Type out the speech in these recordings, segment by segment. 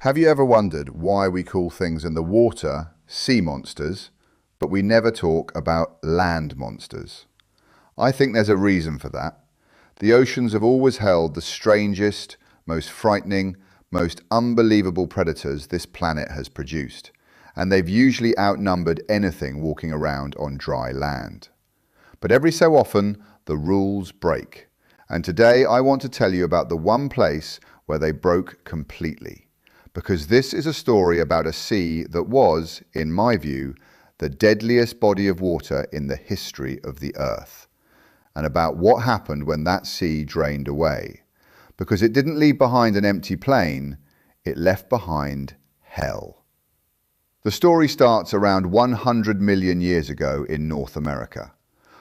Have you ever wondered why we call things in the water sea monsters, but we never talk about land monsters? I think there's a reason for that. The oceans have always held the strangest, most frightening, most unbelievable predators this planet has produced, and they've usually outnumbered anything walking around on dry land. But every so often, the rules break. And today I want to tell you about the one place where they broke completely. Because this is a story about a sea that was, in my view, the deadliest body of water in the history of the Earth. And about what happened when that sea drained away. Because it didn't leave behind an empty plain, it left behind hell. The story starts around 100 million years ago in North America.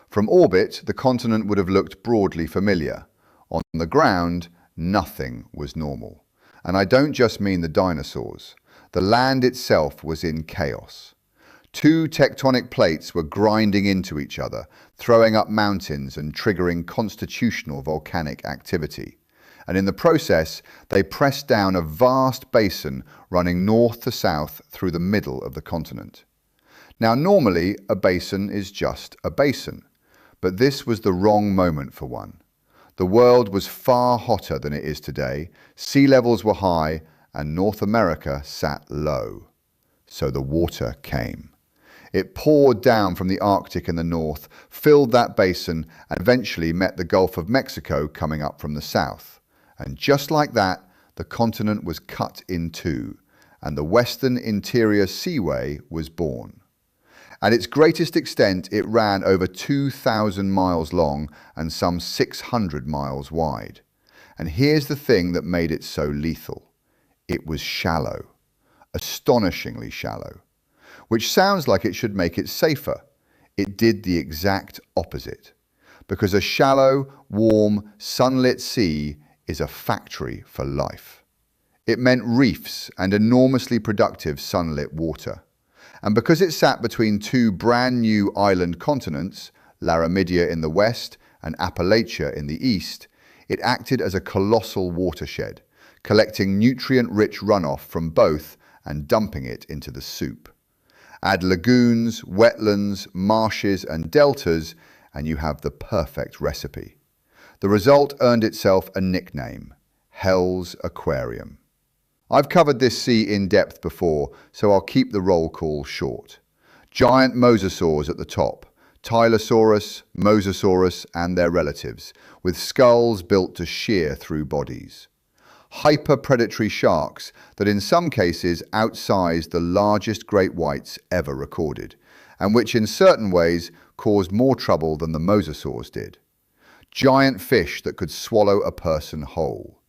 From orbit, the continent would have looked broadly familiar. On the ground, nothing was normal. And I don't just mean the dinosaurs. The land itself was in chaos. Two tectonic plates were grinding into each other, throwing up mountains and triggering constitutional volcanic activity. And in the process, they pressed down a vast basin running north to south through the middle of the continent. Now, normally, a basin is just a basin. But this was the wrong moment for one. The world was far hotter than it is today, sea levels were high, and North America sat low. So the water came. It poured down from the Arctic in the north, filled that basin, and eventually met the Gulf of Mexico coming up from the south. And just like that, the continent was cut in two, and the Western Interior Seaway was born. At its greatest extent, it ran over 2,000 miles long and some 600 miles wide. And here's the thing that made it so lethal. It was shallow, astonishingly shallow, which sounds like it should make it safer. It did the exact opposite, because a shallow, warm, sunlit sea is a factory for life. It meant reefs and enormously productive sunlit water. And because it sat between two brand new island continents, Laramidia in the west and Appalachia in the east, it acted as a colossal watershed, collecting nutrient-rich runoff from both and dumping it into the soup. Add lagoons, wetlands, marshes and deltas, and you have the perfect recipe. The result earned itself a nickname, Hell's Aquarium. I've covered this sea in depth before, so I'll keep the roll call short. Giant mosasaurs at the top, Tyrannosaurus, mosasaurus and their relatives, with skulls built to shear through bodies. Hyper-predatory sharks that in some cases outsized the largest great whites ever recorded, and which in certain ways caused more trouble than the mosasaurs did. Giant fish that could swallow a person whole.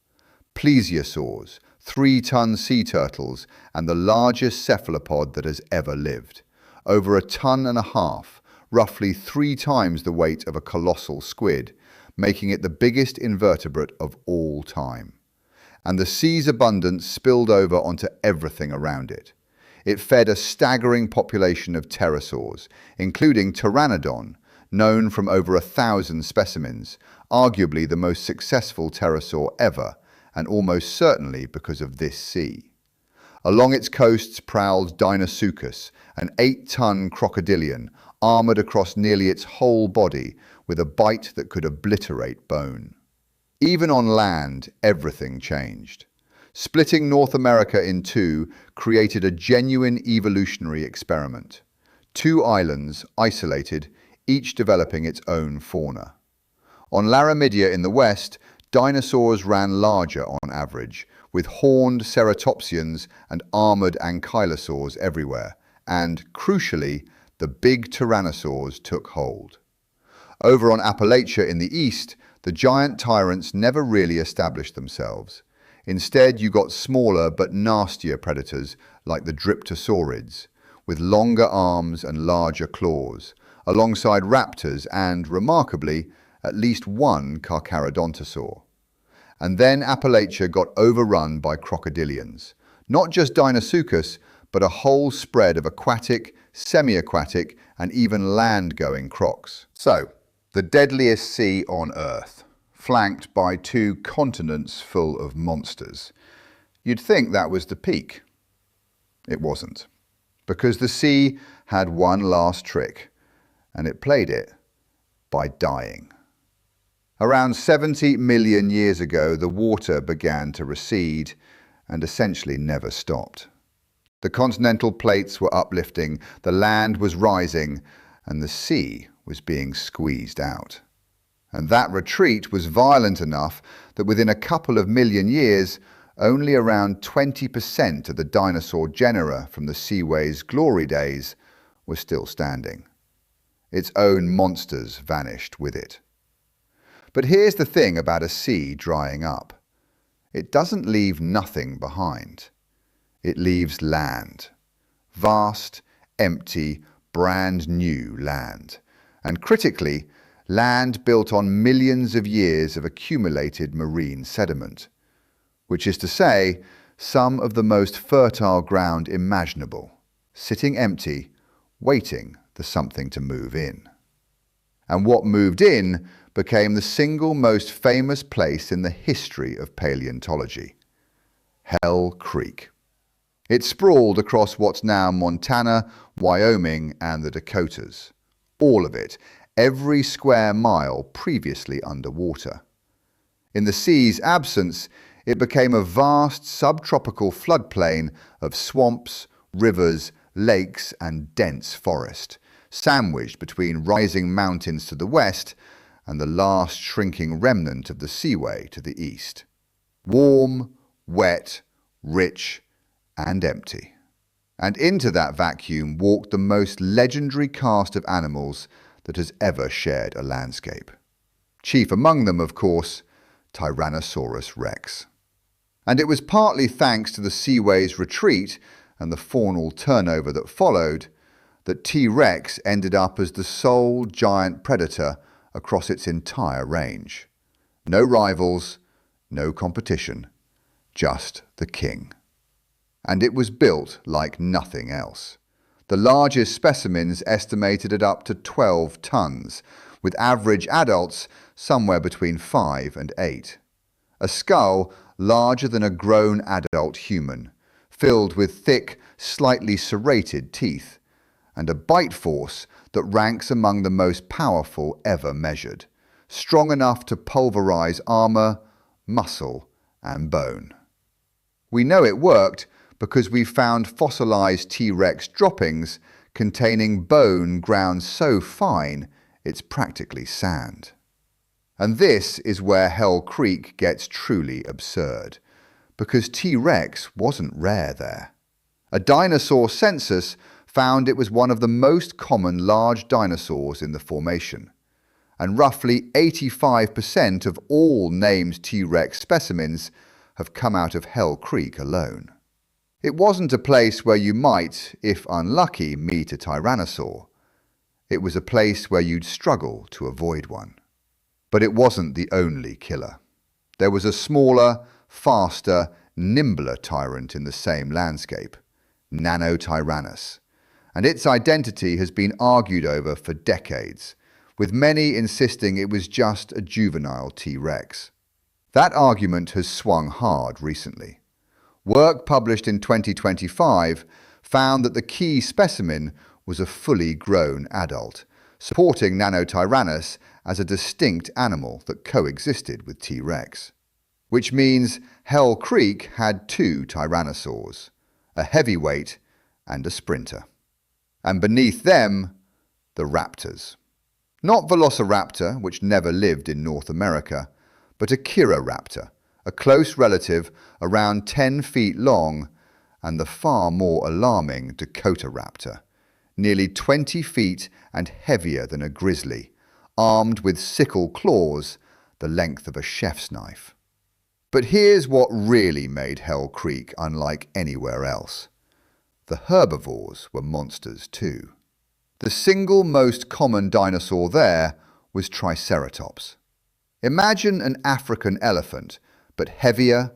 Plesiosaurs, 3-ton sea turtles, and the largest cephalopod that has ever lived. Over 1.5 tons, roughly 3 times the weight of a colossal squid, making it the biggest invertebrate of all time. And the sea's abundance spilled over onto everything around it. It fed a staggering population of pterosaurs, including Pteranodon, known from over 1,000 specimens, arguably the most successful pterosaur ever, and almost certainly because of this sea. Along its coasts prowled Dinosaurus, an 8-ton crocodilian, armoured across nearly its whole body, with a bite that could obliterate bone. Even on land, everything changed. Splitting North America in two created a genuine evolutionary experiment. 2 islands, isolated, each developing its own fauna. On Laramidia in the west, dinosaurs ran larger on average, with horned ceratopsians and armoured ankylosaurs everywhere, and, crucially, the big tyrannosaurs took hold. Over on Appalachia in the east, the giant tyrants never really established themselves. Instead, you got smaller but nastier predators like the dryptosaurids, with longer arms and larger claws, alongside raptors and, remarkably, at least one carcharodontosaur. And then Appalachia got overrun by crocodilians. Not just Dinosaurus, but a whole spread of aquatic, semi-aquatic, and even land-going crocs. So, the deadliest sea on Earth, flanked by 2 continents full of monsters. You'd think that was the peak. It wasn't, because the sea had one last trick, and it played it by dying. Around 70 million years ago, the water began to recede and essentially never stopped. The continental plates were uplifting, the land was rising, and the sea was being squeezed out. And that retreat was violent enough that within a couple of million years, only around 20% of the dinosaur genera from the Seaway's glory days were still standing. Its own monsters vanished with it. But here's the thing about a sea drying up. It doesn't leave nothing behind. It leaves land. Vast, empty, brand new land. And critically, land built on millions of years of accumulated marine sediment. Which is to say, some of the most fertile ground imaginable, sitting empty, waiting for something to move in. And what moved in became the single most famous place in the history of paleontology, Hell Creek. It sprawled across what's now Montana, Wyoming, and the Dakotas. All of it, every square mile previously underwater. In the sea's absence, it became a vast subtropical floodplain of swamps, rivers, lakes, and dense forest, sandwiched between rising mountains to the west and the last shrinking remnant of the Seaway to the east. Warm, wet, rich, and empty. And into that vacuum walked the most legendary cast of animals that has ever shared a landscape. Chief among them, of course, Tyrannosaurus rex. And it was partly thanks to the Seaway's retreat and the faunal turnover that followed that T-Rex ended up as the sole giant predator across its entire range. No rivals, no competition, just the king. And it was built like nothing else. The largest specimens estimated at up to 12 tons, with average adults somewhere between 5 and 8. A skull larger than a grown adult human, filled with thick, slightly serrated teeth, and a bite force that ranks among the most powerful ever measured, strong enough to pulverize armor, muscle, and bone. We know it worked because we found fossilized T-Rex droppings containing bone ground so fine it's practically sand. And this is where Hell Creek gets truly absurd, because T-Rex wasn't rare there. A dinosaur census found it was one of the most common large dinosaurs in the formation, and roughly 85% of all named T-Rex specimens have come out of Hell Creek alone. It wasn't a place where you might, if unlucky, meet a tyrannosaur. It was a place where you'd struggle to avoid one. But it wasn't the only killer. There was a smaller, faster, nimbler tyrant in the same landscape, Nanotyrannus, and its identity has been argued over for decades, with many insisting it was just a juvenile T-Rex. That argument has swung hard recently. Work published in 2025 found that the key specimen was a fully grown adult, supporting Nanotyrannus as a distinct animal that coexisted with T-Rex. Which means Hell Creek had two tyrannosaurs, a heavyweight and a sprinter. And beneath them, the raptors. Not Velociraptor, which never lived in North America, but a Chiroraptor, a close relative around 10 feet long, and the far more alarming Dakotaraptor, nearly 20 feet and heavier than a grizzly, armed with sickle claws the length of a chef's knife. But here's what really made Hell Creek unlike anywhere else. The herbivores were monsters too. The single most common dinosaur there was Triceratops. Imagine an African elephant, but heavier,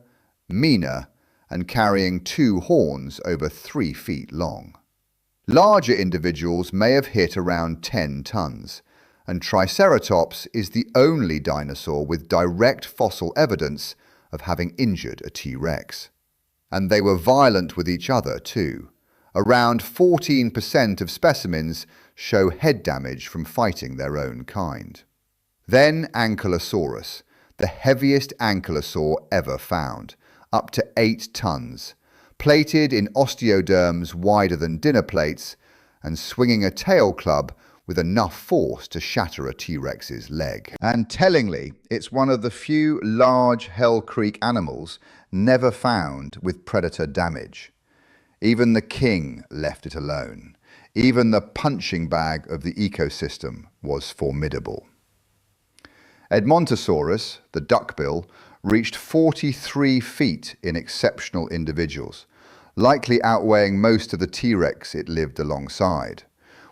meaner, and carrying 2 horns over 3 feet long. Larger individuals may have hit around 10 tons, and Triceratops is the only dinosaur with direct fossil evidence of having injured a T-Rex. And they were violent with each other too. Around 14% of specimens show head damage from fighting their own kind. Then Ankylosaurus, the heaviest ankylosaur ever found, up to 8 tons, plated in osteoderms wider than dinner plates and swinging a tail club with enough force to shatter a T-Rex's leg. And tellingly, it's one of the few large Hell Creek animals never found with predator damage. Even the king left it alone. Even the punching bag of the ecosystem was formidable. Edmontosaurus, the duckbill, reached 43 feet in exceptional individuals, likely outweighing most of the T-Rex it lived alongside,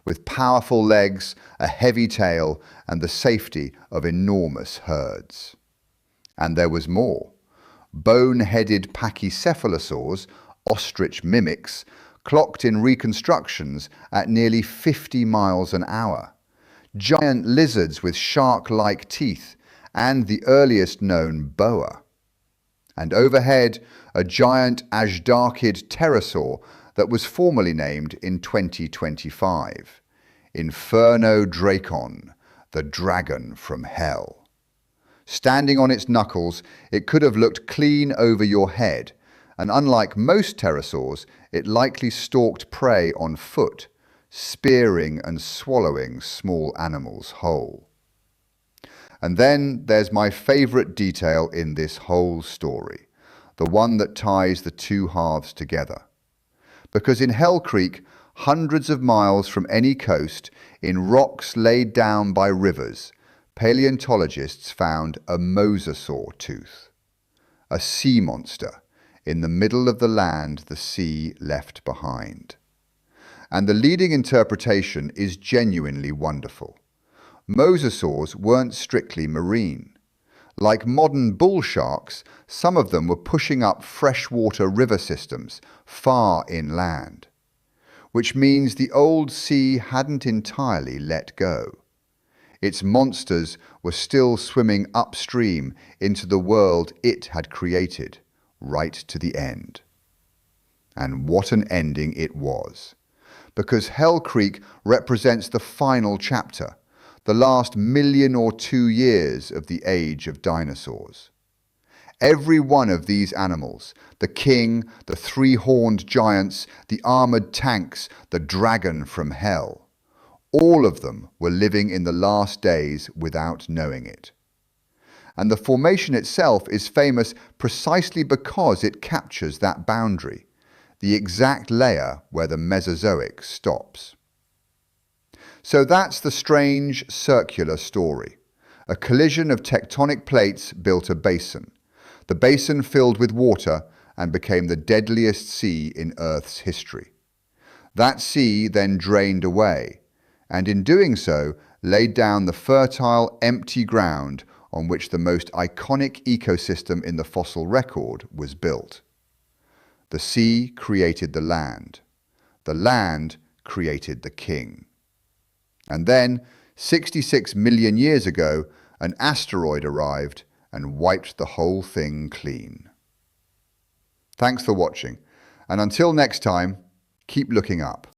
with powerful legs, a heavy tail, and the safety of enormous herds. And there was more. Bone-headed pachycephalosaurs, ostrich mimics, clocked in reconstructions at nearly 50 miles an hour. Giant lizards with shark-like teeth, and the earliest known boa. And overhead, a giant Ajdarchid pterosaur that was formally named in 2025. Inferno Dracon, the dragon from hell. Standing on its knuckles, it could have looked clean over your head, and unlike most pterosaurs, it likely stalked prey on foot, spearing and swallowing small animals whole. And then there's my favourite detail in this whole story, the one that ties the two halves together. Because in Hell Creek, hundreds of miles from any coast, in rocks laid down by rivers, paleontologists found a mosasaur tooth, a sea monster in the middle of the land the sea left behind. And the leading interpretation is genuinely wonderful. Mosasaurs weren't strictly marine. Like modern bull sharks, some of them were pushing up freshwater river systems far inland, which means the old sea hadn't entirely let go. Its monsters were still swimming upstream into the world it had created, right to the end. And what an ending it was. Because Hell Creek represents the final chapter, the last 1,000,000 or 2 years of the age of dinosaurs. Every one of these animals, the king, the 3-horned giants, the armored tanks, the dragon from hell, all of them were living in the last days without knowing it. And the formation itself is famous precisely because it captures that boundary, the exact layer where the Mesozoic stops. So that's the strange circular story. A collision of tectonic plates built a basin. The basin filled with water and became the deadliest sea in Earth's history. That sea then drained away, and in doing so, laid down the fertile, empty ground on which the most iconic ecosystem in the fossil record was built. The sea created the land. The land created the king. And then, 66 million years ago, an asteroid arrived and wiped the whole thing clean. Thanks for watching, and until next time, keep looking up.